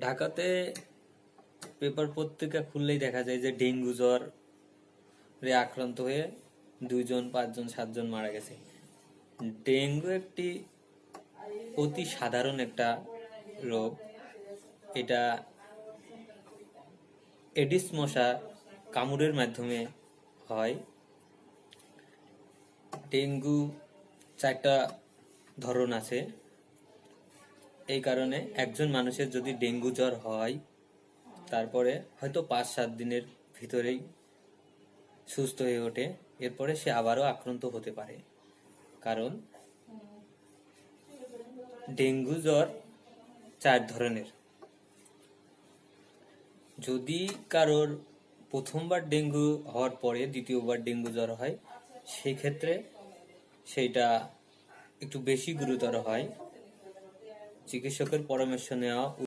ঢাকাতে পেপার পত্রিকা খুললেই দেখা যায় যে ডেঙ্গু জ্বর আক্রান্ত হয়ে 2 জন 5 জন 7 জন মারা গেছে। ডেঙ্গু একটি অতি সাধারণ একটা রোগ। এটা এডিস মশা কামড়ের মাধ্যমে হয়। ডেঙ্গু 4টা ধরন আছে। এই কারণে একজন মানুষের যদি ডেঙ্গু জ্বর হয়, তারপরে হয়তো 5-7 দিনের ভিতরেই সুস্থ হয়ে ওঠে, এরপরে সে আবারও আক্রান্ত হতে পারে। কারণ ডেঙ্গু জ্বর 4 ধরনের। যদি কারোর প্রথমবার ডেঙ্গু হওয়ার পরে দ্বিতীয়বার ডেঙ্গু জ্বর হয়, সেই ক্ষেত্রে সেইটা একটু বেশি গুরুতর হয়। চিকিৎসকের পরামর্শ নেওয়া